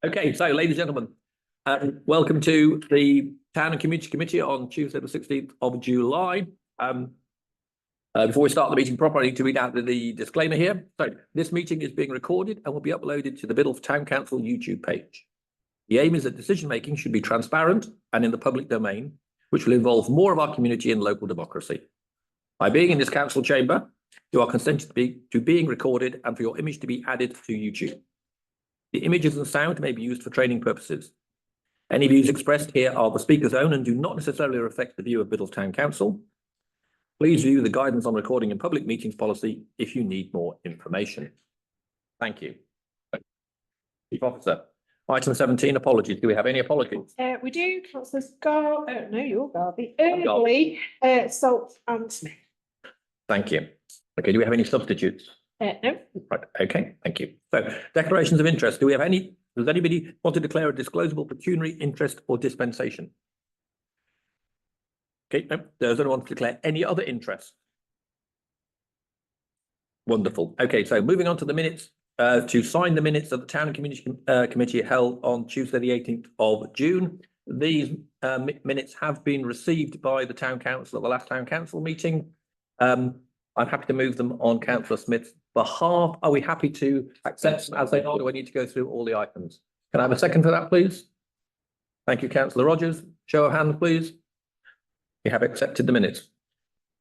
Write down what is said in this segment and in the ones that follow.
Okay, so ladies and gentlemen, welcome to the Town and Community Committee on Tuesday, the 16th of July. Before we start the meeting proper, I need to read out the disclaimer here. So this meeting is being recorded and will be uploaded to the Biddulph Town Council YouTube page. The aim is that decision-making should be transparent and in the public domain, which will involve more of our community and local democracy. By being in this council chamber, you are consented to being recorded and for your image to be added to YouTube. The images and sound may be used for training purposes. Any views expressed here are the speaker's own and do not necessarily reflect the view of Biddulph Town Council. Please view the guidance on recording in public meetings policy if you need more information. Thank you. Chief Officer, item 17, apologies. Do we have any apologies? We do. Councillors no, you're Garvey. Early, Salt and Smith. Thank you. Okay, do we have any substitutes? No. Right, okay, thank you. So, declarations of interest. Do we have any? Does anybody want to declare a disclosable pecuniary interest or dispensation? Okay, no. Does anyone want to declare any other interest? Wonderful. Okay, so moving on to the minutes. To sign the minutes of the Town and Community Committee held on Tuesday, the 18th of June. These minutes have been received by the Town Council at the last Town Council meeting. I'm happy to move them on Councillor Smith's behalf. Are we happy to accept them as they are? Do I need to go through all the items? Can I have a second for that, please? Thank you, Councillor Rogers. Show of hands, please. We have accepted the minutes.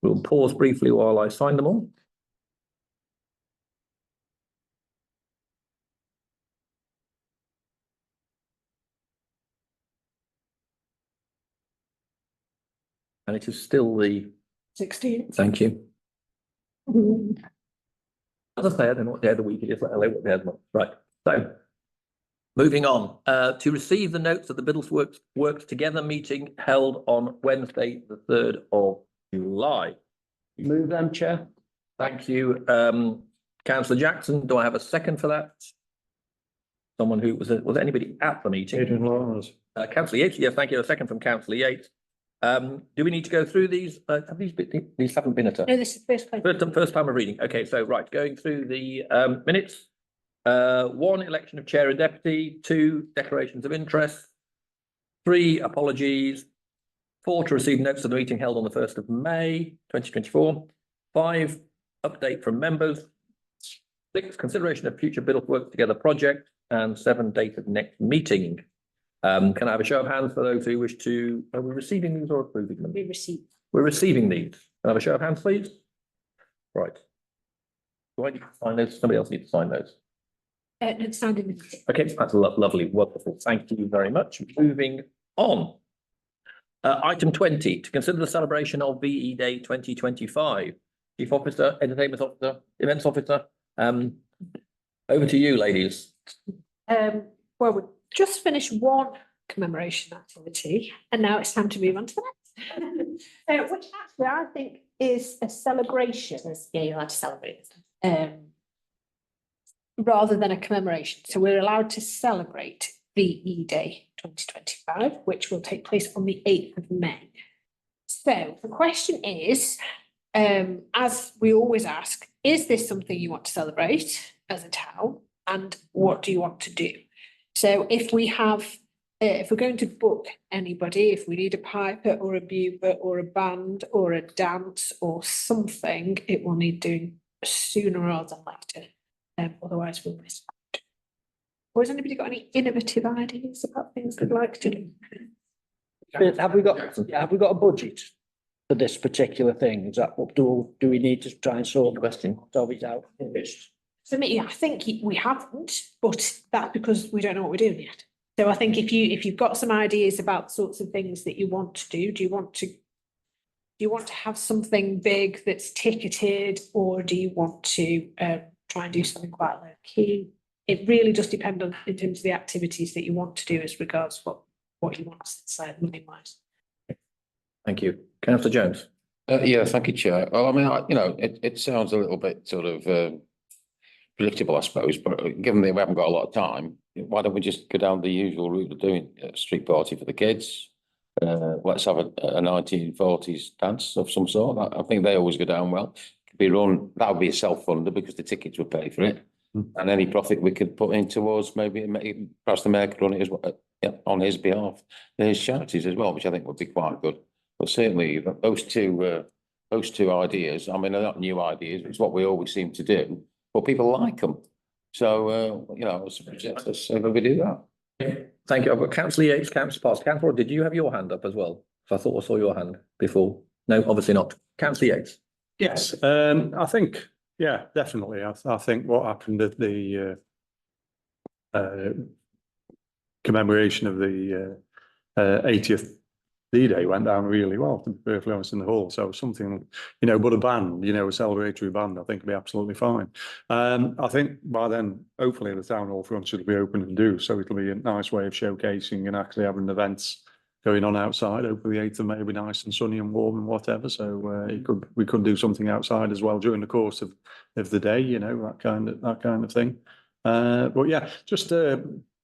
We'll pause briefly while I sign them all. And it is still the 16th. Thank you. As I say, I don't know what day of the week it is, let alone what day of the month. Right. So moving on, to receive the notes of the Biddulph Works Together meeting held on Wednesday, the 3rd of July. Move them, Chair. Thank you. Councillor Jackson, do I have a second for that? Someone who was anybody at the meeting? Adrian Lawrence. Councillor Yates, yes, thank you. A second from Councillor Yates. Do we need to go through these? Have these haven't been at a No, this is the first time of reading. Okay, so right, going through the minutes. 1, election of chair and deputy. 2, declarations of interest. 3, apologies. 4, to receive notes of the meeting held on the 1st of May 2024. 5, update from members. 6, consideration of future Biddulph Works Together project. And 7, date of next meeting. Can I have a show of hands for those who wish to? Are we receiving these or approving them? We received. We're receiving these. Can I have a show of hands, please? Right. Do I need to sign those? Somebody else needs to sign those. It's signed in the Okay, that's lovely, wonderful. Thank you very much. Moving on. Item 20, to consider the celebration of VE Day 2025. Chief Officer, Entertainment Officer, Events Officer. Over to you, ladies. Well, we've just finished one commemoration activity and now it's time to move on to the next. Which actually I think is a celebration. Yeah, you're allowed to celebrate. Rather than a commemoration. So we're allowed to celebrate VE Day 2025, which will take place on the 8th of May. So the question is, as we always ask, is this something you want to celebrate as a town? And what do you want to do? So if we have, if we're going to book anybody, if we need a piper or a bugle or a band or a dance or something, it will need doing sooner rather than later. Otherwise we'll miss out. Or has anybody got any innovative ideas about things they'd like to do? Have we got a budget for this particular thing? Is that what do we need to try and sort it out? For me, I think we haven't, but that's because we don't know what we're doing yet. So I think if you've got some ideas about sorts of things that you want to do, do you want to have something big that's ticketed, or do you want to try and do something quite low key? It really just depends on in terms of the activities that you want to do as regards what you want to decide money wise. Thank you. Councillor Jones. Yeah, thank you, Chair. Well, I mean, it sounds a little bit sort of predictable, I suppose, but given that we haven't got a lot of time, why don't we just go down the usual route of doing a street party for the kids? Let's have a 1940s dance of some sort. I think they always go down well. Could be run, that would be a self-funder because the tickets would pay for it. And any profit we could put in towards maybe perhaps the mayor could run it as well, on his behalf, his charities as well, which I think would be quite good. But certainly those two ideas, I mean, they're not new ideas, it's what we always seem to do, but people like them. So, let's see if we do that. Thank you. I've got councillor Yates, councillor Potts. Councillor, did you have your hand up as well? I thought I saw your hand before. No, obviously not. Councillor Yates. Yes, I think, yeah, definitely. I think what happened at the commemoration of the 80th D-Day went down really well, to be perfectly honest, in the hall. So something, but a band, a celebratory band, I think would be absolutely fine. I think by then, hopefully the town hall front should be open and due. So it'll be a nice way of showcasing and actually having events going on outside. Hopefully the 8th of May will be nice and sunny and warm and whatever. So we could do something outside as well during the course of the day, that kind of thing. But yeah, just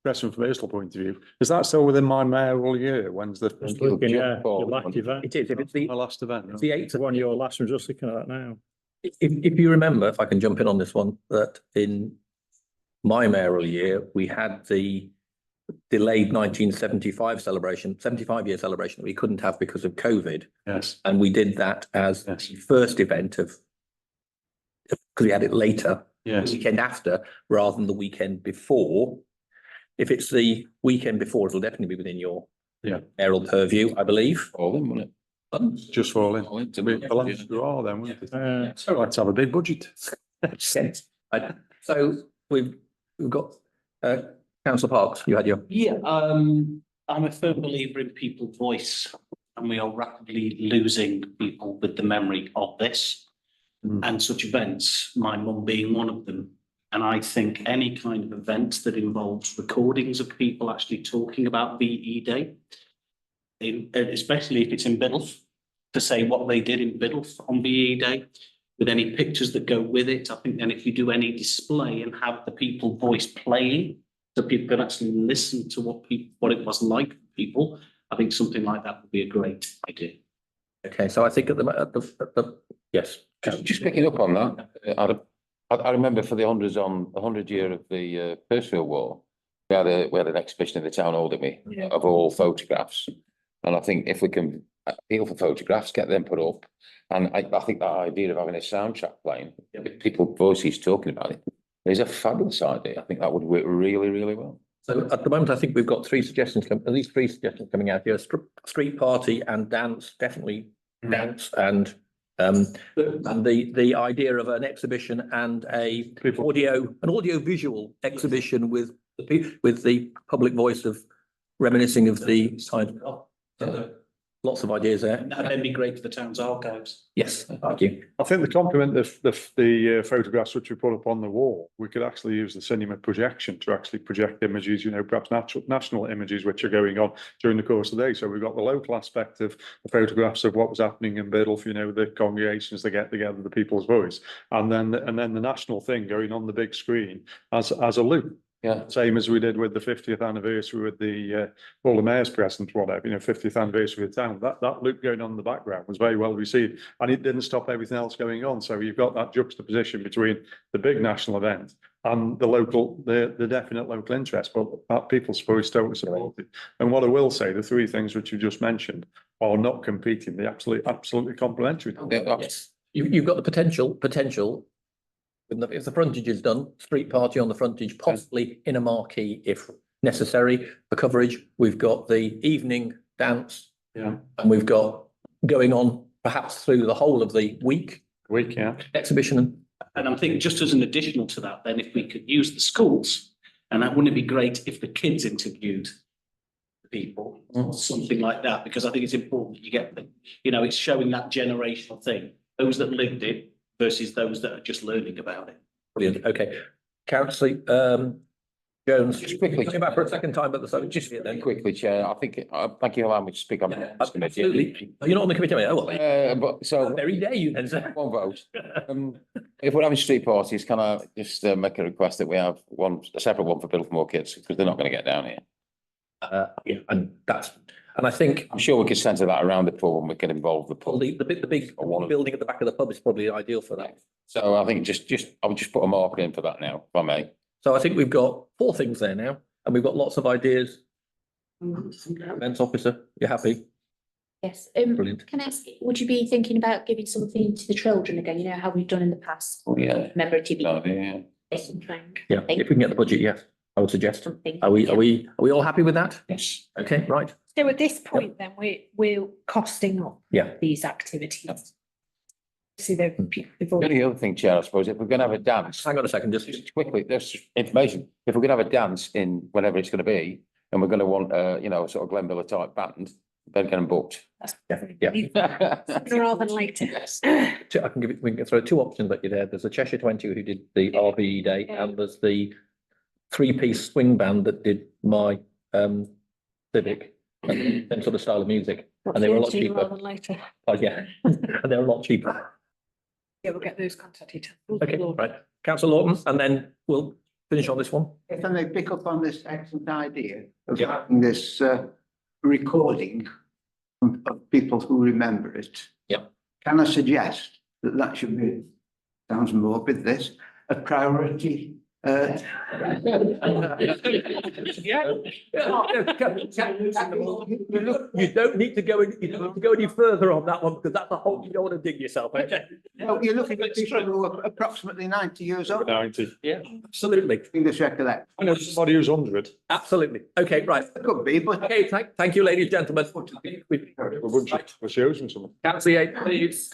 question from a personal point of view, is that still within my mayoral year? When's the Your last event. It is. If it's my last event? it's the 8th of One of your last, I'm just looking at that now. If you remember, if I can jump in on this one, that in my mayoral year, we had the delayed 1975 celebration, 75-year celebration that we couldn't have because of COVID. Yes. And we did that as the first event because we had it later, the weekend after, rather than the weekend before. If it's the weekend before, it'll definitely be within your mayoral purview, I believe. All in, wouldn't it? Just fall in. All in to Then, wouldn't it? So let's have a big budget. So we've got Councillor Parks, you had your. Yeah, I'm a firm believer in people's voice, and we are rapidly losing people with the memory of this and such events, my mum being one of them. And I think any kind of event that involves recordings of people actually talking about VE Day, especially if it's in Biddulph, to say what they did in Biddulph on VE Day, with any pictures that go with it. I think then if you do any display and have the people voice playing, so people can actually listen to what it was like for people, I think something like that would be a great idea. Okay, so I think at the yes. Just picking up on that, I remember for the 100 year of the Perthfield War, we had an exhibition in the town hall, didn't we, of all photographs. And I think if we can appeal for photographs, get them put up, and I think that idea of having a soundtrack playing, with people's voices talking about it, is a fabulous idea. I think that would work really, really well. So at the moment, I think we've got at least 3 suggestions coming out here: street party and dance, definitely dance, and the idea of an exhibition and an audio visual exhibition with the public voice of reminiscing of the time. Lots of ideas there. That'd then be great for the town's archives. Yes, thank you. I think the compliment the photographs which we put up on the wall, we could actually use the cinema projection to actually project images, perhaps national images which are going on during the course of the day. So we've got the local aspect of the photographs of what was happening in Biddulph, the congregations, the get together, the people's voice, and then the national thing going on the big screen as a loop. Yeah. Same as we did with the 50th anniversary with the all the mayor's present, whatever, 50th anniversary of the town. That loop going on in the background was very well received, and it didn't stop everything else going on. So you've got that juxtaposition between the big national event and the definite local interest, but that people's voice totally supported. And what I will say, the 3 things which you just mentioned are not competing; they're absolutely complementary. Yes, you've got the potential. If the frontage is done, street party on the frontage, possibly in a marquee if necessary. For coverage, we've got the evening dance, and we've got going on perhaps through the whole of the week exhibition. And I'm thinking just as an additional to that, then if we could use the schools, and that wouldn't it be great if the kids interviewed the people, or something like that, because I think it's important that you get them, it's showing that generational thing, those that lived it versus those that are just learning about it. Brilliant. Okay, Councillor Jones, just quickly coming back for a second time, but just Then quickly, Chair, I think thank you for allowing me to speak on this committee. Absolutely. You're not on the committee, are you? Oh, well, But so very dare you then, sir. one vote. If we're having street parties, can I just make a request that we have a separate one for Biddulph kids, because they're not going to get down here. Yeah, and that's And I think I'm sure we could centre that around the pub and we can involve the pub. the big Or one of- building at the back of the pub is probably ideal for that. So I think I would just put a marker in for that now, if I may. So I think we've got 4 things there now, and we've got lots of ideas. Events officer, you're happy? Yes, Brilliant. can I ask, would you be thinking about giving something to the children again, you know, how we've done in the past? Oh, yeah. Remember TV, No, yeah. something, Yeah, if we can get the budget, yes, I would suggest. something. Are we yeah. all happy with that? Yes. Okay, right. So at this point, then we're costing up Yeah. these activities. See, they've The already, only other thing, Chair, I suppose, if we're going to have a dance, Hang on a second, just just quickly, there's information. If we're going to have a dance in whenever it's going to be, and we're going to want, you know, a sort of Glenville type band, then get them booked. yeah. sooner rather than later. Yes. I can give it, we can throw 2 options at you there. There's the Cheshire 20 who did the RVE day, and there's the 3-piece swing band that did my Civic, and same sort of style of music. And they were a lot Sooner cheaper. rather than later. Oh, yeah, and they're a lot cheaper. Yeah, we'll get those contact details. Okay, right. Councillor Lawton, and then we'll finish on this one. If I may pick up on this excellent idea of Yeah. having this recording of people who remember it. Yeah. Can I suggest that that should be, sounds morbid, this, a priority? You don't need to go, you don't need to go any further on that one, because that's a hole you don't want to dig yourself. Okay. No, you're looking at people who are approximately 90 years old. 90. Yeah, absolutely, In this recollect. I know somebody who's 100. absolutely. Okay, right. It could be, but. Okay, thank you, ladies and gentlemen. We're budget for shows and something. Councillor Yates, please.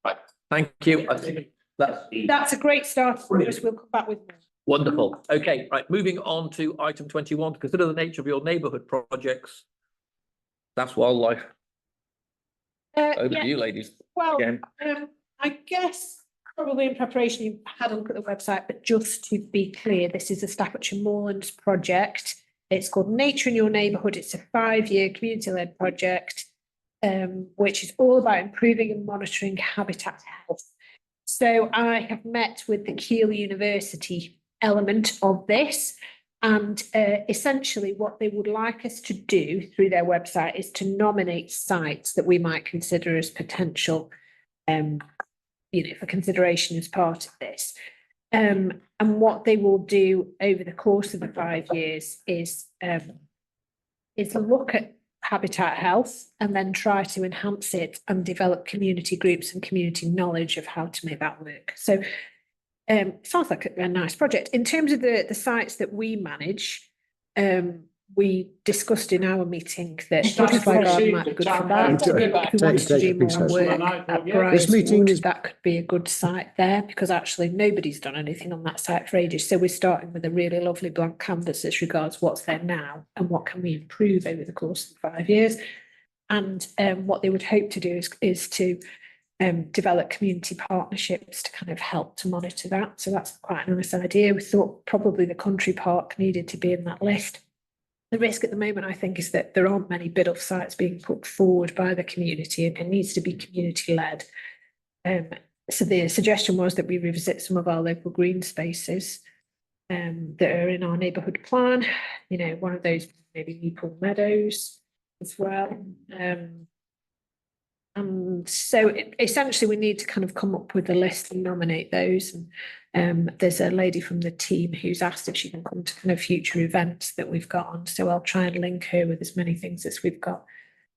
Right, thank you. I think That's a great start for us. We'll come back with more. wonderful. Okay, right, moving on to item 21, consider the nature of your neighbourhood projects. That's wildlife. Over to Yeah, you, ladies. well, Again. I guess probably in preparation, you had a look at the website, but just to be clear, this is a Staffordshire Moorlands project. It's called Nature in Your Neighbourhood. It's a 5-year community-led project, which is all about improving and monitoring habitat health. So I have met with the Keele University element of this, and essentially what they would like us to do through their website is to nominate sites that we might consider as potential, for consideration as part of this. And what they will do over the course of the 5 years is look at habitat health and then try to enhance it and develop community groups and community knowledge of how to make that work. So sounds like a nice project. In terms of the sites that we manage, we discussed in our meeting that Butterfly Garden might be good for that. If we wanted to do more work at Brideswood, that could be a good site there, because actually nobody's done anything on that site for ages. So we're starting with a really lovely blank canvas as regards what's there now and what can we improve over the course of 5 years. And what they would hope to do is to develop community partnerships to kind of help to monitor that. So that's quite a nice idea. We thought probably the country park needed to be in that list. The risk at the moment, I think, is that there aren't many bid-off sites being put forward by the community, and it needs to be community-led. So the suggestion was that we revisit some of our local green spaces that are in our neighbourhood plan. You know, one of those maybe Newpool Meadows as well. And so essentially we need to kind of come up with a list and nominate those. And there's a lady from the team who's asked if she can come to kind of future events that we've got on. So I'll try and link her with as many things as we've got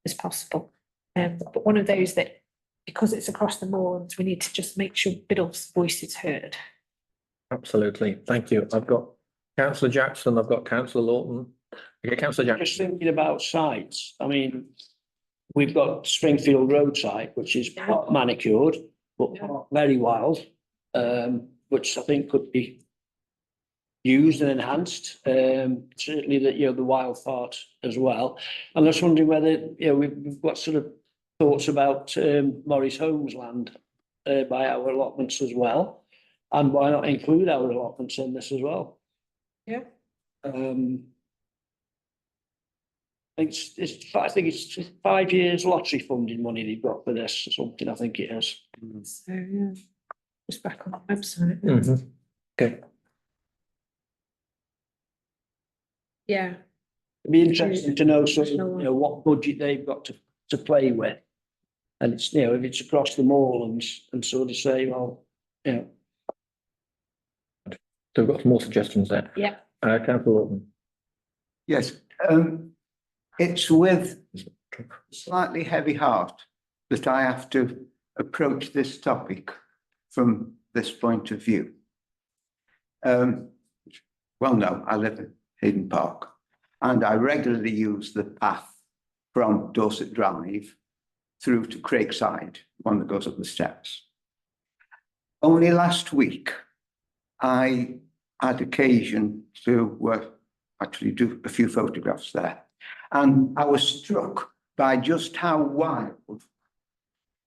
as possible. But one of those that, because it's across the moorlands, we need to just make sure Biddulph's voice is heard. Absolutely, thank you. I've got Councillor Jackson, I've got Councillor Lawton. Okay, Councillor Just Jackson. thinking about sites, I mean, we've got Springfield Road site, which is not manicured, but very wild, which I think could be used and enhanced. Certainly that, the wild part as well. I'm just wondering whether, we've got sort of thoughts about Morris Holmes land by our allotments as well. And why not include our allotments in this as well? Yeah. I think it's 5 years lottery funding money they've got for this or something, I think it is. So yeah, just back on the website. Okay. Yeah. It'd be interesting to know sort of, you know, what budget they've got to play with. And it's, you know, if it's across them all and sort of say, well, you know, So we've got some more suggestions there. Yeah. Councillor Orton. Yes, it's with slightly heavy heart that I have to approach this topic from this point of view. Well, no, I live in Hayden Park and I regularly use the path from Dorset Drive through to Craigside, one that goes up the steps. Only last week, I had occasion to actually do a few photographs there. And I was struck by just how wild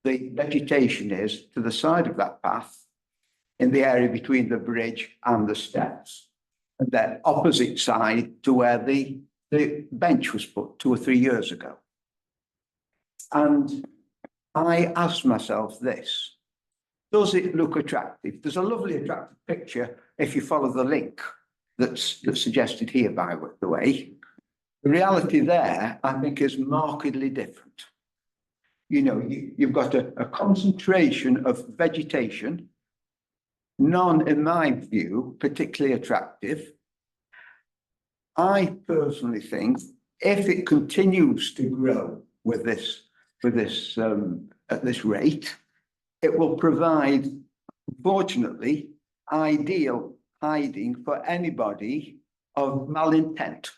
the vegetation is to the side of that path in the area between the bridge and the steps. And then opposite side to where the bench was put 2 or 3 years ago. And I asked myself this, does it look attractive? There's a lovely attractive picture if you follow the link that's suggested here, by the way. The reality there, I think, is markedly different. You know, you've got a concentration of vegetation, none, in my view, particularly attractive. I personally think if it continues to grow with this at this rate, it will provide, unfortunately, ideal hiding for anybody of malintent.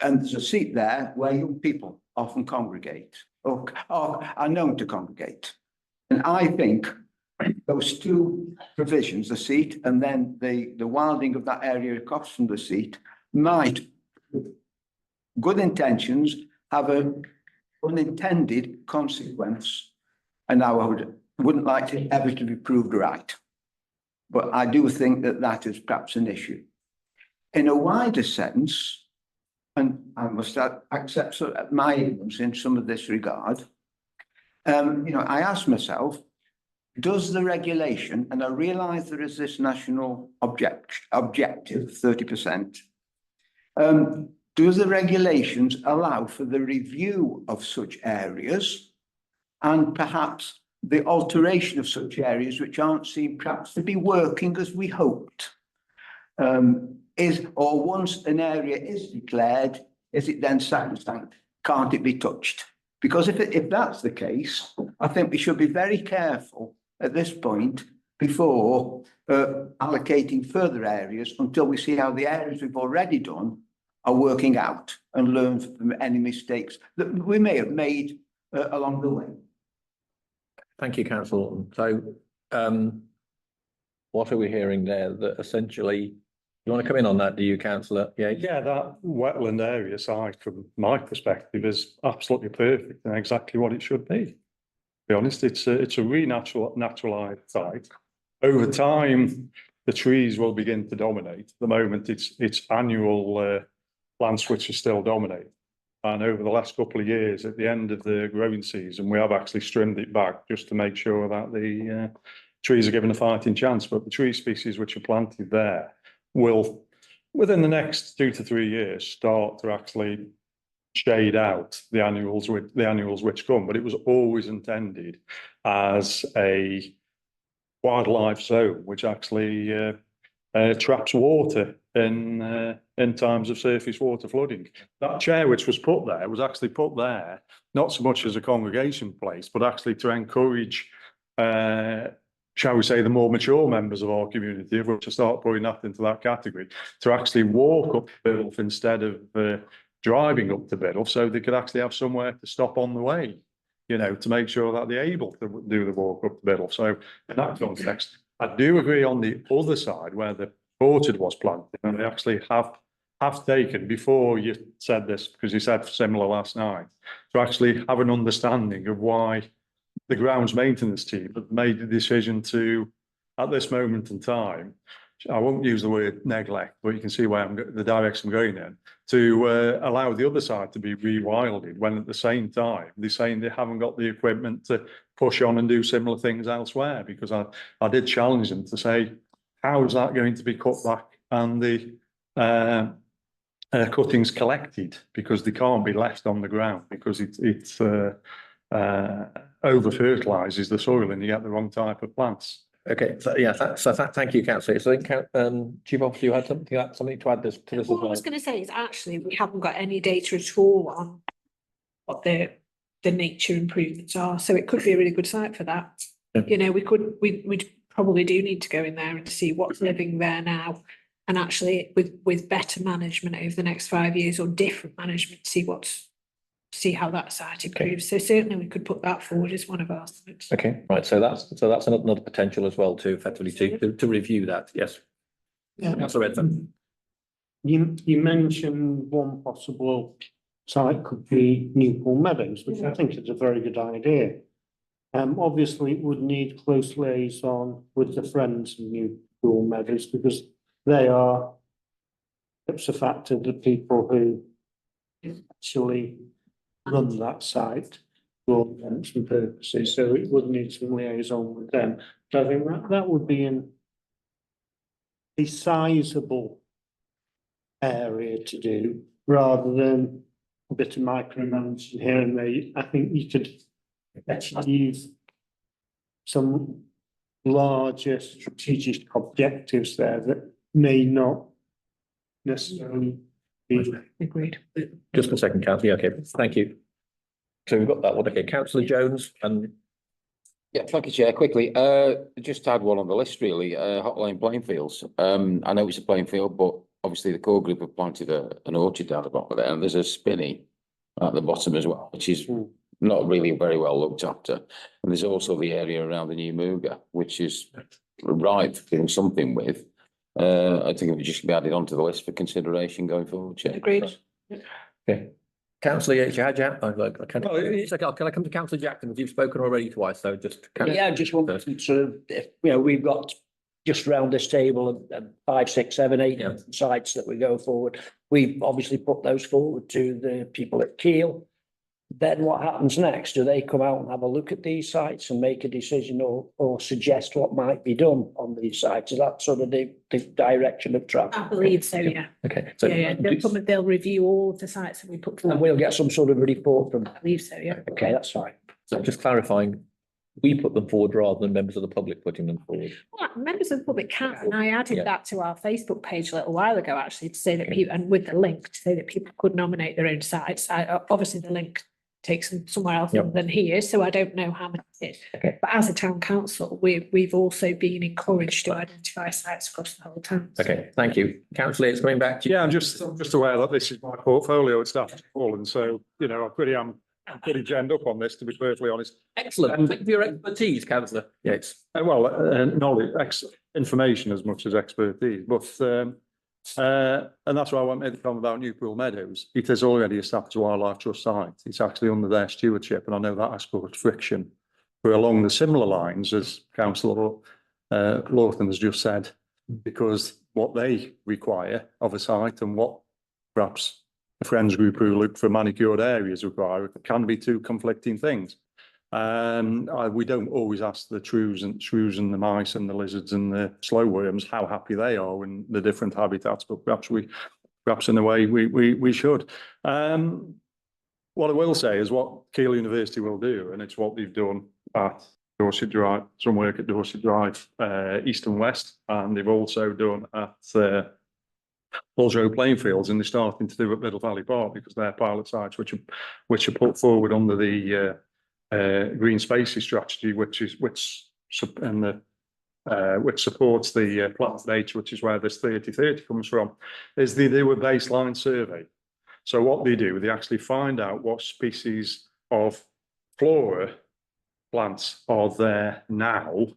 And there's a seat there where young people often congregate or are known to congregate. And I think those two provisions, the seat and then the wilding of that area across from the seat, might, good intentions, have an unintended consequence. And I wouldn't like it ever to be proved right. But I do think that that is perhaps an issue. In a wider sense, and I must accept my ignorance in some of this regard, you know, I ask myself, does the regulation, and I realise there is this national objective, 30%, does the regulations allow for the review of such areas and perhaps the alteration of such areas which aren't seen perhaps to be working as we hoped? Or once an area is declared, is it then sacrosanct? Can't it be touched? Because if that's the case, I think we should be very careful at this point before allocating further areas until we see how the areas we've already done are working out and learn from any mistakes that we may have made along the way. Thank you, Councillor Orton. So what are we hearing there? That essentially, you want to come in on that, do you, Councillor? Yeah, that wetland area side, from my perspective, is absolutely perfect and exactly what it should be. To be honest, it's a really naturalised site. Over time, the trees will begin to dominate. At the moment, it's annual plants which are still dominating. And over the last couple of years, at the end of the growing season, we have actually trimmed it back just to make sure that the trees are given a fighting chance. But the tree species which are planted there will, within the next 2 to 3 years, start to actually shade out the annuals which come. But it was always intended as a wildlife zone, which actually traps water in times of surface water flooding. That chair which was put there was actually put there not so much as a congregation place, but actually to encourage, shall we say, the more mature members of our community, if we're to start putting that into that category, to actually walk up the Biddulph instead of driving up the Biddulph, so they could actually have somewhere to stop on the way, you know, to make sure that they're able to do the walk up the Biddulph. So in that context, I do agree on the other side where the orchard was planted, and they actually have taken, before you said this, because you said similar last night, to actually have an understanding of why the grounds maintenance team have made the decision to, at this moment in time, I won't use the word neglect, but you can see where the direction I'm going in, to allow the other side to be rewilded, when at the same time they're saying they haven't got the equipment to push on and do similar things elsewhere. Because I did challenge them to say, how is that going to be cut back, and the cuttings collected because they can't be left on the ground because it's over fertilizes the soil and you get the wrong type of plants. Okay, so yeah, thank you, councillor. So I think, Chief Officer, you had something to add to this as What I well? was going to say is actually we haven't got any data at all on what the nature improvements are, so it could be a really good site for that. Yeah. You know, we'd probably do need to go in there and see what's living there now, and actually with better management over the next 5 years or different management, see how that site improves. So certainly we could put that forward as one of our sites. Okay, right, so that's another potential as well to effectively to review that, yes. Yeah. Councillor Redfern. You mentioned one possible site could be Newpool Meadows, which I think is a very good idea. Obviously it would need close liaison with the Friends of Newpool Meadows because they are ipso facto the people who actually run that site for events and purposes, so it would need some liaison with them. So I think that would be a sizable area to do rather than a bit of micromanaging here and there. I think you could achieve some larger strategic objectives there that may not necessarily be. Agreed. Just a second, councillor, okay, thank you. So we've got that one, okay, councillor Jones and Yeah, thank you, Chair. Quickly, just to add one on the list, really, Hot Lane playing fields. I know it's a playing field, but obviously the core group have planted an orchard down the bottom of it, and there's a spinney at the bottom as well, which is not really very well looked after. And there's also the area around the new Mooga, which is ripe for doing something with. I think it would just be added onto the list for consideration going forward, Chair. Agreed. okay. Councillor Yates, you had Jack? Can I come to councillor Jackson? You've spoken already twice, so just. Yeah, just one sort of, we've got just around this table 5, 6, 7, 8 Yeah. sites that we go forward. We've obviously put those forward to the people at Keele. Then what happens next? Do they come out and have a look at these sites and make a decision or suggest what might be done on these sites? Is that sort of the direction of travel? I believe so, yeah. Okay, so. Yeah, they'll review all of the sites that we put And forward. we'll get some sort of report from. I believe so, yeah. Okay, that's fine. So just clarifying, we put them forward rather than members of the public putting them forward. Well, members of the public can, and I added Yeah. that to our Facebook page a little while ago, actually, to say that Okay. people, and with the link, to say that people could nominate their own sites. Obviously, the link takes them somewhere else Yep. than here, so I don't know how many it is. Okay. But as a town council, we've also been encouraged to identify sites across the whole town. Okay, thank you. Councillor, it's coming back to you. Yeah, I'm just aware that this is my portfolio at Stafford Hall, and so, I'm pretty genned up on this, to be perfectly honest. Excellent. Thank you for your expertise, councillor Yates. Knowledge, information as much as expertise, but and that's why I want to comment about Newpool Meadows. It is already a Stafford Wildlife Trust site. It's actually under their stewardship, and I know that has caused friction. But along the similar lines as Councillor Lawton has just said, because what they require of a site and what perhaps the Friends group who look for manicured areas require can be two conflicting things. We don't always ask the shrews and the mice and the lizards and the slow worms how happy they are in the different habitats, but perhaps in a way we should. What I will say is what Keele University will do, and it's what they've done at Dorset Drive, some work at Dorset Drive, East and West, and they've also done at Road playing fields, and they're starting to do at Middle Valley Park because they're pilot sites which are put forward under the green spaces strategy, which supports the plant nature, which is where this 30-30 comes from. Is they do a baseline survey. So what they do, they actually find out what species of flora plants are there now,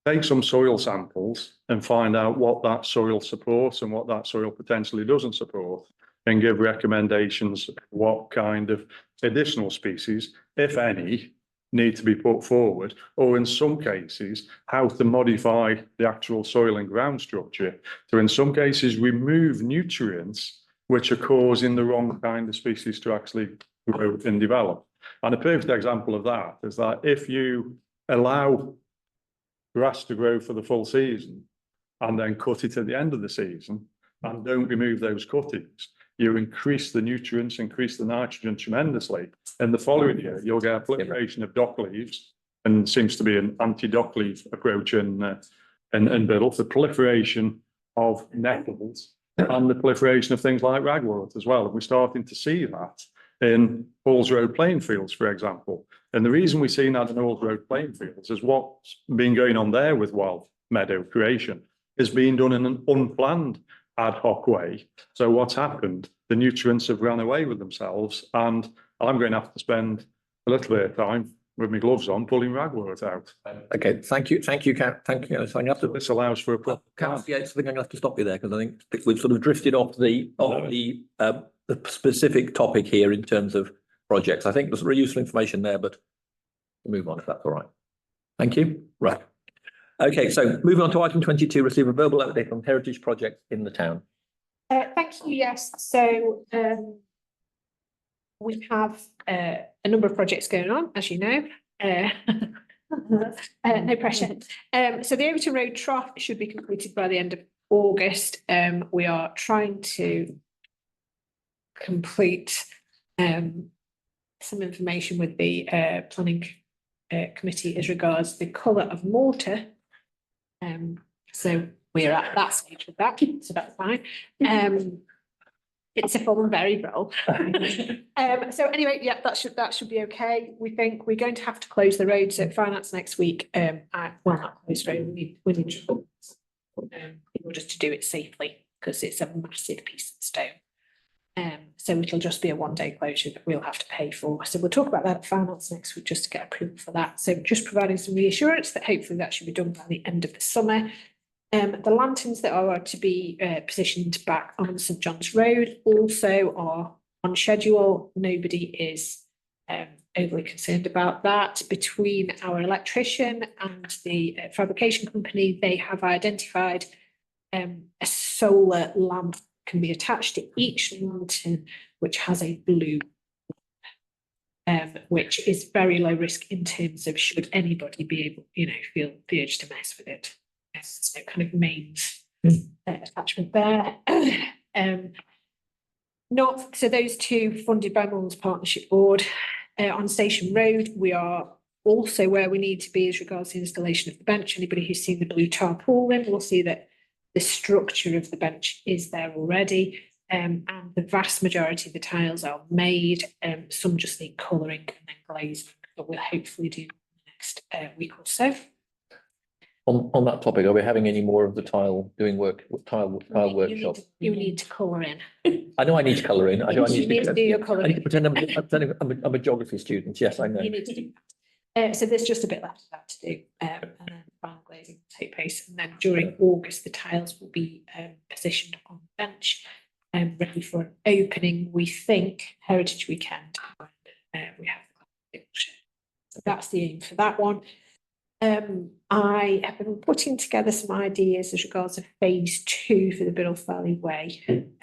take some soil samples and find out what that soil supports and what that soil potentially doesn't support, and give recommendations what kind of additional species, if any, need to be put forward, or in some cases, how to modify the actual soil and ground structure to, in some cases, remove nutrients which are causing the wrong kind of species to actually grow and develop. And a perfect example of that is that if you allow grass to grow for the full season and then cut it at the end of the season, and don't remove those cuttings, you increase the nutrients, increase the nitrogen tremendously. And the following year, you'll get a proliferation of dock leaves, and seems to be an anti-dock leaf approach in Biddle, the proliferation of nettles and the proliferation of things like ragwort as well. And we're starting to see that in Halls Road playing fields, for example. And the reason we're seeing that in Halls Road playing fields is what's been going on there with wild meadow creation is being done in an unplanned ad hoc way. So what's happened? The nutrients have run away with themselves, and I'm going to have to spend a little bit of time with my gloves on pulling ragwort out. Okay, thank you, thank you. So I have to. This allows for a proper plan. Yeah, I think I'm going to have to stop you there because I think we've sort of drifted off the specific topic here in terms of projects. I think there's really useful information there, but we'll move on if that's all right. Thank you. Right. Okay, so moving on to item 22, receive a verbal update on heritage projects in the town. Thank you, yes. So we have a number of projects going on, as you know. No pressure. So the Overton Road Trough should be completed by the end of August. We are trying to complete some information with the planning committee as regards the colour of mortar. So we're at that stage with that, so that's fine. It's a fun, varied role. So anyway, yeah, that should be okay. We think we're going to have to close the roads at finance next week. Well, not close the road. We need to in order to do it safely because it's a massive piece of stone. So it'll just be a one-day closure that we'll have to pay for. So we'll talk about that at finance next week just to get approval for that. So just providing some reassurance that hopefully that should be done by the end of the summer. The lanterns that are to be positioned back on St John's Road also are on schedule. Nobody is overly concerned about that. Between our electrician and the fabrication company, they have identified a solar lamp can be attached to each lantern, which has a blue which is very low risk in terms of should anybody be able, feel the urge to mess with it. So kind of mains attachment there. So those two funded by Mullins Partnership Board. On Station Road, we are also where we need to be as regards the installation of the bench. Anybody who's seen the blue tarpaulin will see that the structure of the bench is there already. And the vast majority of the tiles are made. Some just need colouring and then glazing, but we'll hopefully do in the next week or so. On that topic, are we having any more of the tile workshop? You need to colour in. I know I need to colour in. You need to do your I colouring. need to pretend I'm a geography student. Yes, I know. You need to do so there's just a bit left of that to do, and then final glazing will take place. And then during August, the tiles will be positioned on the bench and ready for an opening. We think Heritage Weekend. We have the so that's the aim for that one. I have been putting together some ideas as regards of phase 2 for the Biddle Valley Way,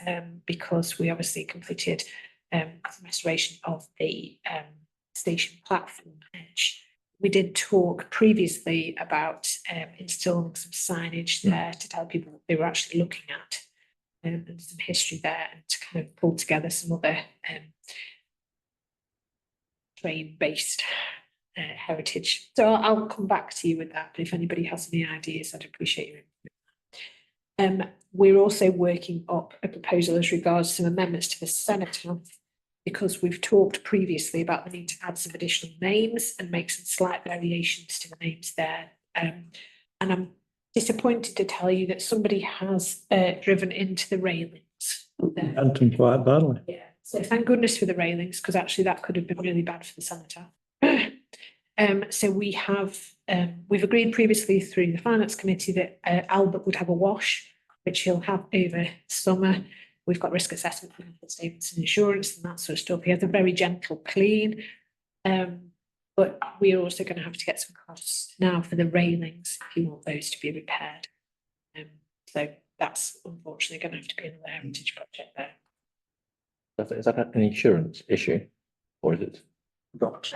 because we obviously completed restoration of the station platform edge. We did talk previously about installing some signage there to tell people what they were actually looking at, and some history there, and to kind of pull together some other train-based heritage. So I'll come back to you with that, but if anybody has any ideas, I'd appreciate it. We're also working up a proposal as regards some amendments to the Senator, because we've talked previously about the need to add some additional names and make some slight variations to the names there. And I'm disappointed to tell you that somebody has driven into the railings there. And quite badly. Yeah, so thank goodness for the railings, because actually that could have been really bad for the Senator. So we've agreed previously through the finance committee that Albert would have a wash, which he'll have over summer. We've got risk assessment statements and insurance and that sort of stuff. He has a very gentle clean, but we're also going to have to get some costs now for the railings if you want those to be repaired. So that's unfortunately going to have to be another heritage project there. Is that an insurance issue, or is it? Not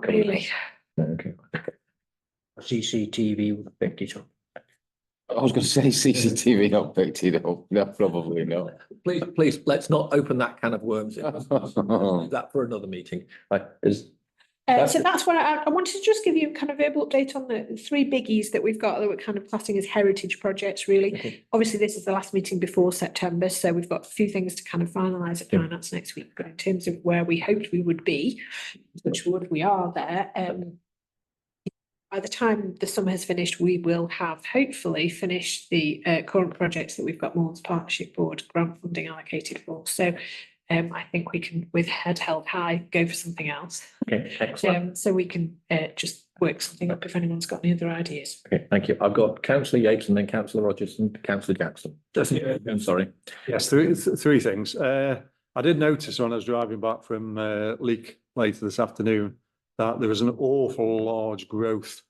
really. No, okay. CCTV would pick it up. I was going to say CCTV not picked it up. No, probably not. Please, let's not open that can of worms. Leave that for another meeting. So that's what I wanted to just give you kind of verbal update on the three biggies that we've got that we're kind of classing as heritage projects, really. Okay. Obviously, this is the last meeting before September, so we've got a few things to kind of finalise at finance next week. But in terms of where we hoped we would be, which would we are there, by the time the summer has finished, we will have hopefully finished the current projects that we've got Moors Partnership Board grant funding allocated for. So I think we can, with head held high, go for something else. Okay, excellent. So we can just work something up if anyone's got any other ideas. Okay, thank you. I've got Councillor Yates and then Councillor Rogers and Councillor Jackson. I'm sorry. Yes, three things. I did notice when I was driving back from Leek later this afternoon that there was an awful large growth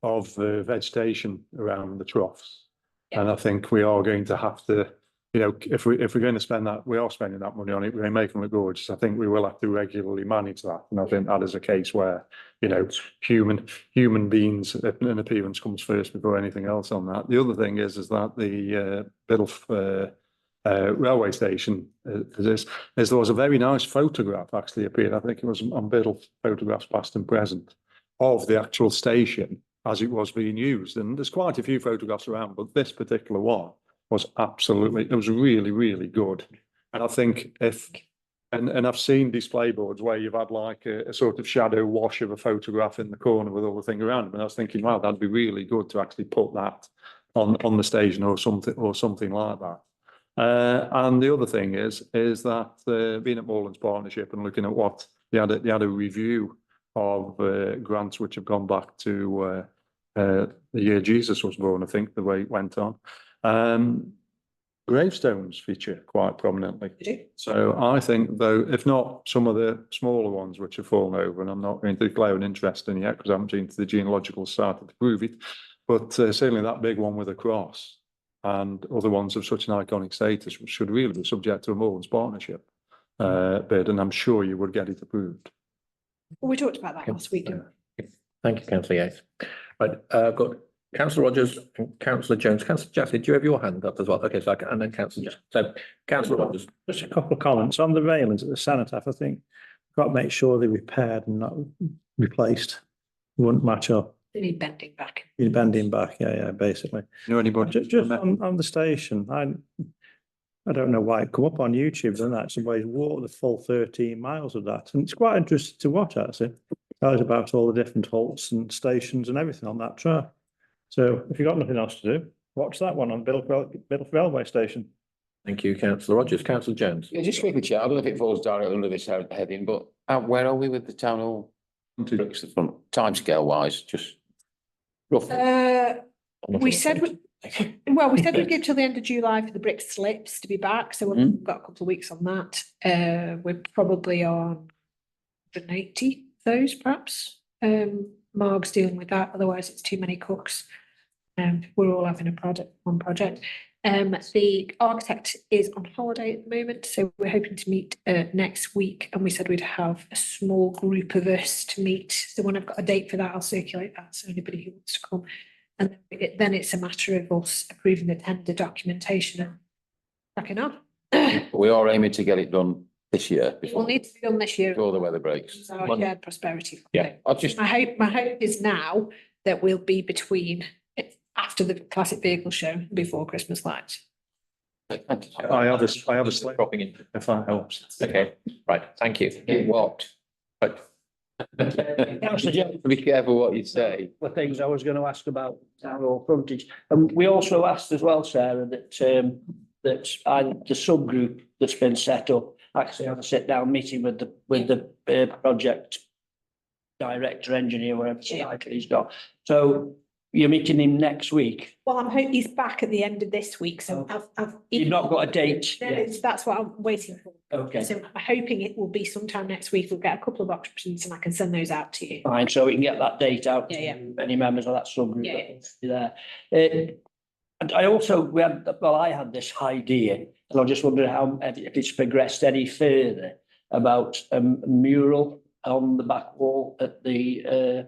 of vegetation around the troughs. Yeah. And I think we are going to have to, you know, if we're going to spend that, we are spending that money on it, we're going to make them look gorgeous. I think we will have to regularly manage that. And I think that is a case where, you know, human beings and appearance comes first before anything else on that. The other thing is that the Biddulph railway station is there was a very nice photograph actually appeared. I think it was on Biddulph Photographs Past and Present of the actual station as it was being used. And there's quite a few photographs around, but this particular one was absolutely, it was really, really good. And I think and I've seen display boards where you've had like a sort of shadow wash of a photograph in the corner with all the thing around them. And I was thinking, wow, that'd be really good to actually put that on the station or something like that. And the other thing is that being at Moorlands Partnership and looking at what they had a review of grants which have gone back to the year Jesus was born, I think, the way it went on. Gravestones feature quite prominently. So I think, though, if not some of the smaller ones which have fallen over, and I'm not going to declare an interest in yet because I haven't been to the Genealogical Society to prove it, but certainly that big one with a cross and other ones of such an iconic status should really be subject to a Moorlands Partnership bid, and I'm sure you would get it approved. Well, we talked about that last week, didn't we? Thank you, Councillor Yates. Right, I've got Councillor Rogers and Councillor Jones. Councillor Jackson, do you have your hand up as well? Okay, so and then Councillor Jackson. So Councillor Rogers. Just a couple of comments on the railings at the cenotaph. I think we've got to make sure they're repaired and not replaced. Wouldn't match up. They need bending back. You're bending back, yeah, basically. You know anybody? Just on the station, I don't know why it come up on YouTube and that somebody's walked the full 13 miles of that. And it's quite interesting to watch actually. Tells about all the different halts and stations and everything on that track. So if you've got nothing else to do, watch that one on Biddulph Railway Station. Thank you, Councillor Rogers. Councillor Jones. Yeah, just quickly, Chair, I don't know if it falls directly under this heading, but where are we with the town hall bricks at the front, timescale wise, just roughly? We said we'd give till the end of July for the brick slips to be back, so we've got a couple of weeks on that. We're probably on 180 those perhaps. Marg's dealing with that, otherwise it's too many cooks. We're all having one project. The architect is on holiday at the moment, so we're hoping to meet next week, and we said we'd have a small group of us to meet. So when I've got a date for that, I'll circulate that so anybody who wants to come. And then it's a matter of us approving the tender documentation and cracking on. We are aiming to get it done this year. It will need to be done this year. Before the weather breaks. It's our shared prosperity. Yeah, I'll just. My hope is now that we'll be between after the classic vehicle show before Christmas lights. I have a slip Dropping in. if that helps. Okay, right, thank you. It what? Be careful what you say. The things I was going to ask about town hall frontage. And we also asked as well, Sarah, that the subgroup that's been set up actually have a sit down meeting with the project director, engineer, whatever title he's got. So you're meeting him next week. Well, I'm hoping he's back at the end of this week, so You've not got a date yet? That's what I'm waiting for. Okay, So I'm hoping it will be sometime next week. We'll get a couple of options and I can send those out to you. fine. So we can get that date out Yeah, to any members of that subgroup Yeah. that wants to be there. And I had this idea, and I just wondered how if it's progressed any further about a mural on the back wall at the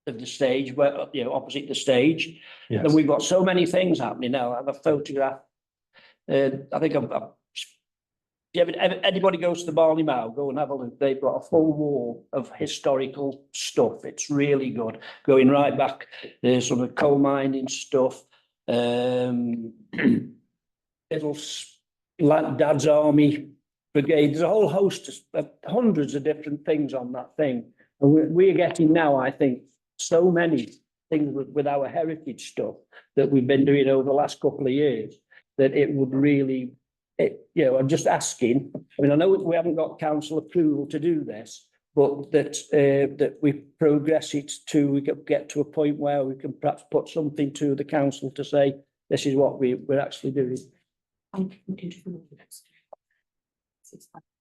of the stage, where, you know, opposite the stage. Yes. And we've got so many things happening now. I have a photograph. I think if anybody goes to the Barley Mow, go and have a look. They've got a full wall of historical stuff. It's really good. Going right back, there's some of coal mining stuff. Like Dad's Army Brigade. There's a whole host of hundreds of different things on that thing. And we're getting now, I think, so many things with our heritage stuff that we've been doing over the last couple of years, that it would really, you know, I'm just asking. I mean, I know we haven't got council approval to do this, but that we progress it to, we get to a point where we can perhaps put something to the council to say, this is what we're actually doing.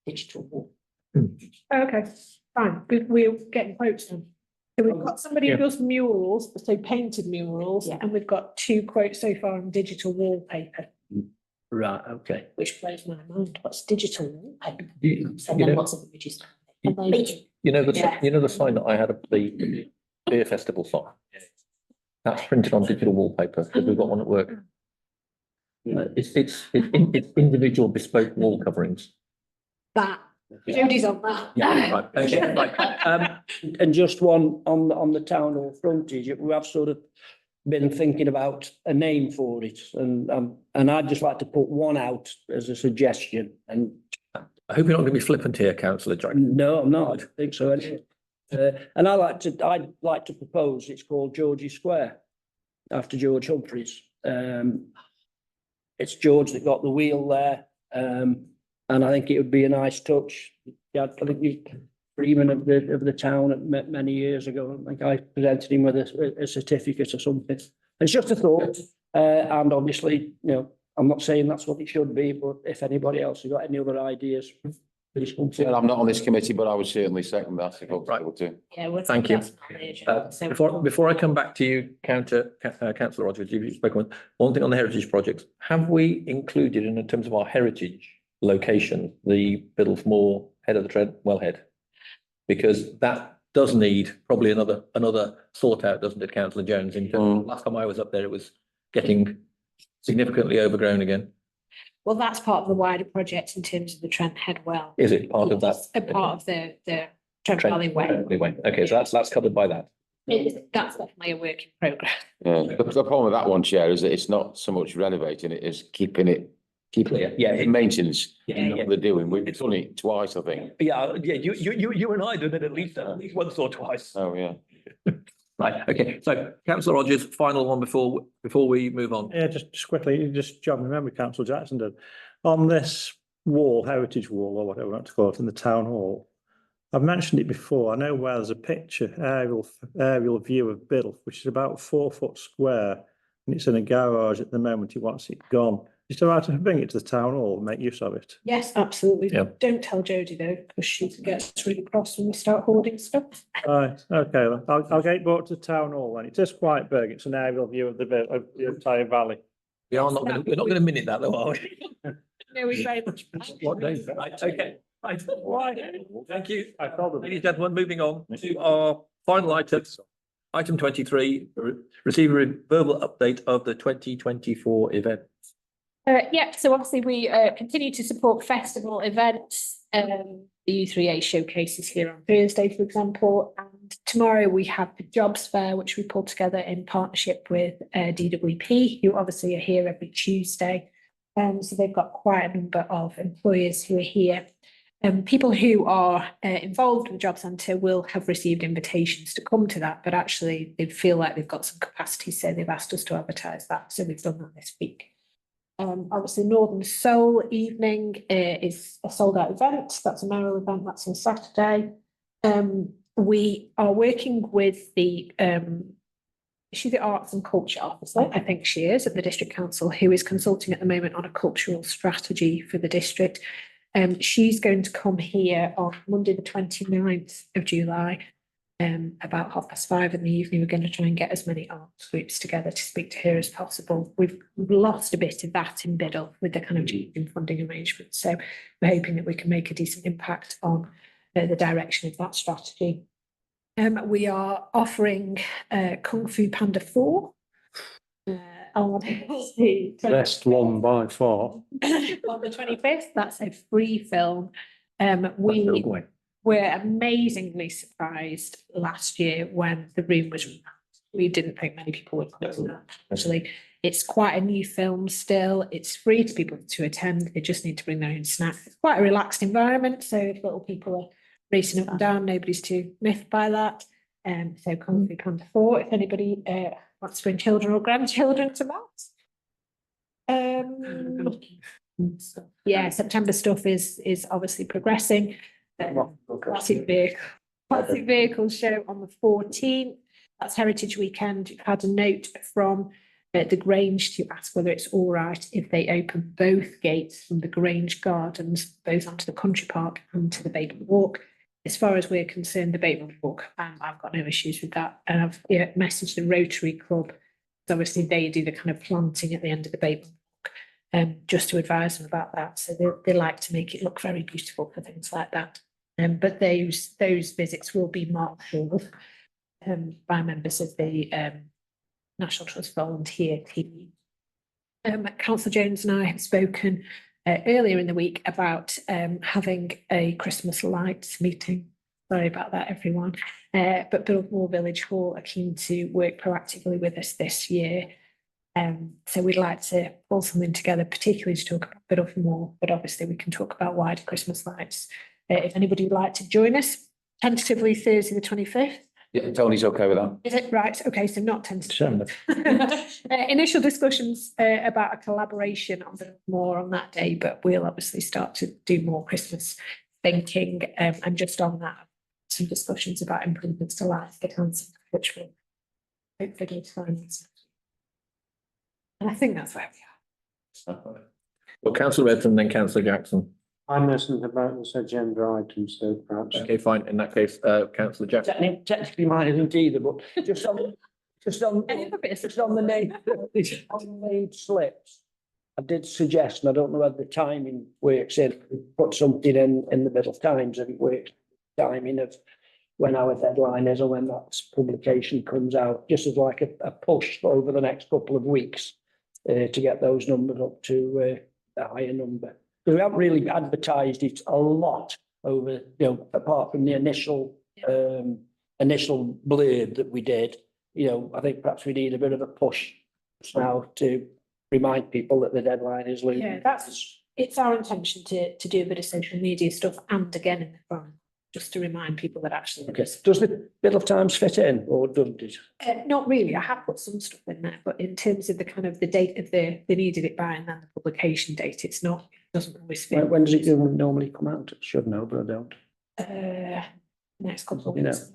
Digital wall. Okay, fine. We're getting quotes then. So we've got somebody who does murals, so painted murals, Yeah. and we've got 2 quotes so far on digital wallpaper, Right, okay. which blows my mind. What's digital wallpaper? Send them lots of images. Amazing. You know, Yeah. you know the sign that I had of the beer festival sign? That's printed on digital wallpaper, because we've got one at work. It's individual bespoke wall coverings. That, Jodie's on that. Yeah, right, okay, right. And just one on the town hall frontage, we have sort of been thinking about a name for it, and I'd just like to put one out as a suggestion. And I hope you're not going to be flippant here, councillor Jack. no, I'm not. I don't think so. Anyway. And I'd like to propose it's called Georgie Square, after George Humphreys. It's George that got the wheel there, and I think it would be a nice touch. Yeah, I think you, Freeman of the town many years ago. I think I presented him with a certificate or something. It's just a thought, and obviously, you know, I'm not saying that's what it should be, but if anybody else has got any other ideas, please come Yeah, to. I'm not on this committee, but I would certainly second that if I was able to. Yeah, well, Thank you. that's not the agenda, so- Before I come back to you, councillor Rogers, you've spoken one thing on the heritage projects. Have we included in terms of our heritage location, the Biddlesmore head of the Trent wellhead? Because that does need probably another sort out, doesn't it, councillor Jones? In terms of last time I was up there, it was getting significantly overgrown again. Well, that's part of the wider project in terms of the Trent Head Well. Is it part of that? A part of the Trent Valley Way. Okay, so that's covered by that. That's definitely a work in progress. Yeah, the problem with that one, Chair, is that it's not so much renovating it, it's keeping it Clear, yeah. in maintenance. Yeah. What they're doing. We've done it twice, I think. Yeah, you and I did it at least once or twice. Oh, yeah. Right, okay, so councillor Rogers, final one before we move on. Yeah, just quickly, just jog my memory, Councillor Jackson did. On this wall, heritage wall, or whatever we want to call it, in the town hall, I've mentioned it before. I know where there's a picture, aerial view of Biddle, which is about 4 foot square, and it's in a garage at the moment. He wants it gone. Is it all right to bring it to the town hall and make use of it? Yes, absolutely. Yeah. Don't tell Jodie though, because she gets really cross when we start hoarding stuff. Right, okay, then. I'll get it brought to the town hall then. It is quite big. It's an aerial view of the entire valley. We're not going to minute that though, are we? No, we very much. What day? Right, okay. Right. Thank you. I told them. Ladies and gentlemen, moving on to our final item. Item 23, receive a verbal update of the 2024 event. Yeah, so obviously we continue to support festival events. The U3A showcases here on Thursday, for example, and tomorrow we have the jobs fair, which we pulled together in partnership with DWP, who obviously are here every Tuesday. So they've got quite a number of employers who are here. People who are involved with the job centre will have received invitations to come to that, but actually they feel like they've got some capacity, so they've asked us to advertise that. So we've done that this week. Obviously, Northern Soul evening is a sold out event. That's a Merrill event. That's on Saturday. We are working with the she's the Arts and Culture Officer, I think she is, at the District Council, who is consulting at the moment on a cultural strategy for the district. She's going to come here on Monday, the 29th of July, about 5:30 in the evening. We're going to try and get as many arts groups together to speak to her as possible. We've lost a bit of that in Biddle with the kind of change in funding arrangements. So we're hoping that we can make a decent impact on the direction of that strategy. We are offering Kung Fu Panda 4. On the Best one by far. on the 25th. That's a free film. We were amazingly surprised last year when the room was. We didn't think many people would come to that. Actually, it's quite a new film still. It's free to people to attend. They just need to bring their own snack. It's quite a relaxed environment. So if little people are racing up and down, nobody's too miffed by that. So Kung Fu Panda 4, if anybody wants to bring children or grandchildren to that. Yeah, September stuff is obviously progressing. Classic vehicle show on the 14th. That's Heritage Weekend. We've had a note from the Grange to ask whether it's all right if they open both gates from the Grange Gardens, both onto the country park and to the Bateman Walk. As far as we're concerned, the Bateman Walk, I've got no issues with that. And I've messaged the Rotary Club. So obviously they do the kind of planting at the end of the Bateman Walk, just to advise them about that. So they like to make it look very beautiful for things like that. But those visits will be marshaled by members of the National Trust volunteer team. Councillor Jones and I have spoken earlier in the week about having a Christmas lights meeting. Sorry about that, everyone. But Biltmore Village Hall are keen to work proactively with us this year. So we'd like to pull something together, particularly to talk about Biltmore, but obviously we can talk about wider Christmas lights. If anybody would like to join us, tentatively Thursday the 25th. Yeah, Tony's okay with that. Is it right? Okay, so not tentative. Initial discussions about a collaboration on more on that day, but we'll obviously start to do more Christmas thinking. And just on that, some discussions about improvements to life for council, which will hopefully go to finance. And I think that's where we are. Well, Councillor Redfern, then Councillor Jackson. I'm listening about this agenda item, so perhaps. Okay, fine. In that case, Councillor Jackson. Technically mine isn't either, but just on Any other bits? just on the name, on the name slips. I did suggest, and I don't know whether the timing works in, put something in the middle times and it works. Timing of when our deadline is or when that publication comes out, just as like a push over the next couple of weeks to get those numbers up to a higher number. We haven't really advertised it a lot over, apart from the initial blurb that we did. I think perhaps we need a bit of a push now to remind people that the deadline is looming. Yeah, it's our intention to do a bit of social media stuff and again in the forum, just to remind people that actually. Okay. Does the Bill of Times fit in or doesn't it? Not really. I have put some stuff in there, but in terms of the kind of the date of the needed it by and then the publication date, it's not. It doesn't always fit. When does it normally come out? I should know, but I don't. Next couple of weeks.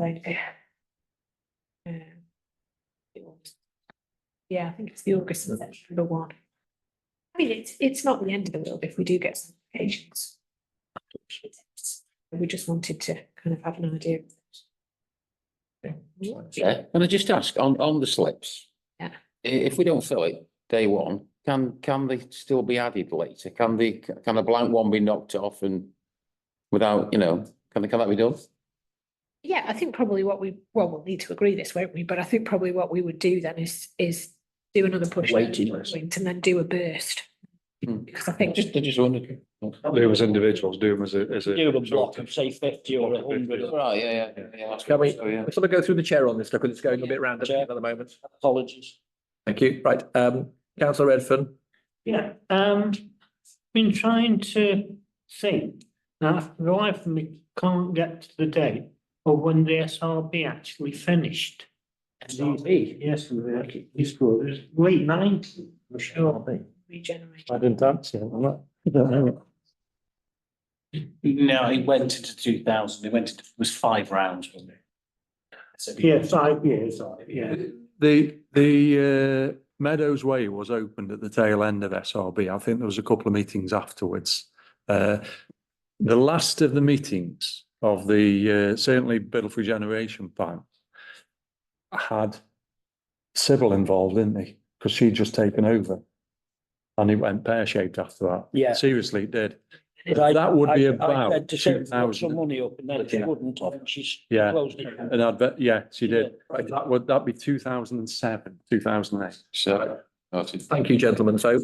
Yeah, I think it's the August and September one. I mean, it's not the end of the world if we do get some applications. We just wanted to kind of have an idea. Yeah, can I just ask on the slips? Yeah. If we don't fill it day one, can they still be added later? Can a blank one be knocked off and without, can that be done? Yeah, I think probably we'll need to agree this, won't we? But I think probably what we would do then is do another push Waiting list. and then do a burst. Because I think I just wondered. Do as individuals, do them as a. Do a block of say 50 or 100. Right, yeah. Can we yeah. sort of go through the chair on this stuff because it's going a bit random at the moment? Apologies. Thank you. Right, Councillor Redfern. Yeah, been trying to think. Now, for the life of me, can't get to the date of when the SRB actually finished. SRB? Yes, it was late 90s, I'm sure. regenerate. I didn't answer on that. I don't know. No, it went into 2000. It was 5 rounds, wasn't it? So Yeah, 5 years, yeah. The Meadows Way was opened at the tail end of SRB. I think there was a couple of meetings afterwards. The last of the meetings of the certainly Biddle Regeneration Plan had Sybil involved, didn't he? Because she'd just taken over. And it went pear-shaped after that. Yeah. Seriously, it did. That would be I about said to say, put 2,000. some money up and then she Yeah. wouldn't, and she's Yeah. closed it. And I'd bet, yeah, she did. Right. That'd be 2007, 2008. So, Thank you, gentlemen. So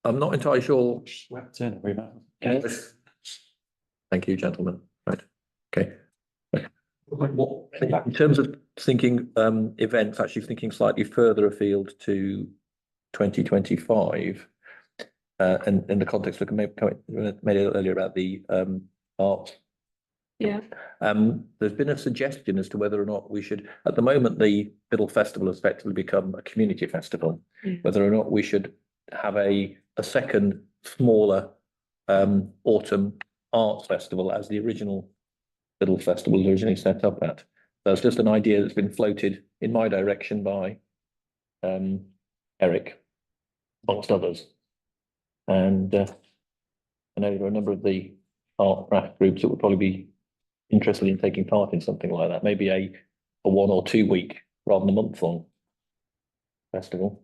I'm not entirely sure. Swept in every man. Thank you, gentlemen. Right, okay. In terms of thinking events, actually thinking slightly further afield to 2025. And in the context of made it earlier about the art. Yeah. There's been a suggestion as to whether or not we should, at the moment, the Fiddle Festival has effectively become a community festival. Mm. Whether or not we should have a second smaller autumn art festival as the original Fiddle Festival was originally set up at. That's just an idea that's been floated in my direction by Eric, amongst others. And I know there are a number of the art craft groups that would probably be interested in taking part in something like that. Maybe a 1 or 2 week rather than a month-long festival.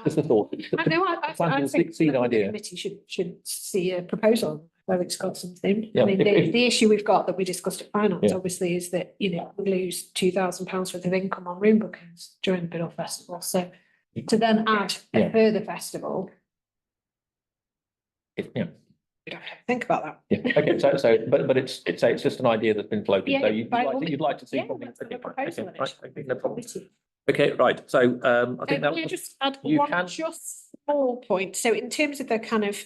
Just a thought. I know, I think See the the idea. committee should see a proposal where it's got something. Yeah, I mean, if- the issue we've got that we discussed at finance, Yeah. obviously, is that, we lose £2,000 worth of income on room bookings during the Biddle Festival. So to then add Yeah. a further festival, Yeah, we'd have to think about that. yeah. Okay, but it's just an idea that's been floated. Yeah, So by all you'd like to see Yeah, something. let's have Okay, a proposal okay, on it. right, okay, no problem. Committee. Okay, right. So I think that Can I was. just add you one can. just small point? So in terms of the kind of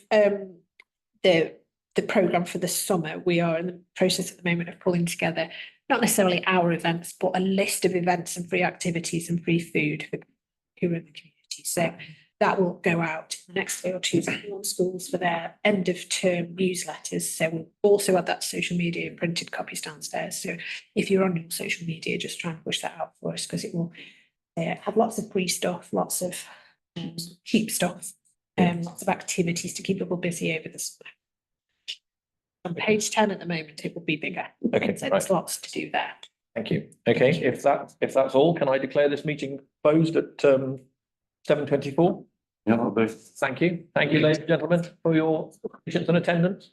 the programme for the summer, we are in the process at the moment of pulling together not necessarily our events, but a list of events and free activities and free food for who are in the community. So that will go out in the next day or two to all schools for their end of term newsletters. So we'll also add that to social media, printed copies downstairs. So if you're on your social media, just try and push that out for us, because it will have lots of free stuff, lots of cheap stuff, lots of activities to keep people busy over the summer. On page 10 at the moment, it will be bigger. Okay, So right. there's lots to do there. Thank you. Okay, if that's all, can I declare this meeting closed at 7:24? Yeah, that'll be. Thank you. Thank you, ladies and gentlemen, for your patience and attendance.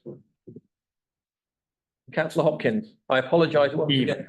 Councillor Hopkins, I apologise once again.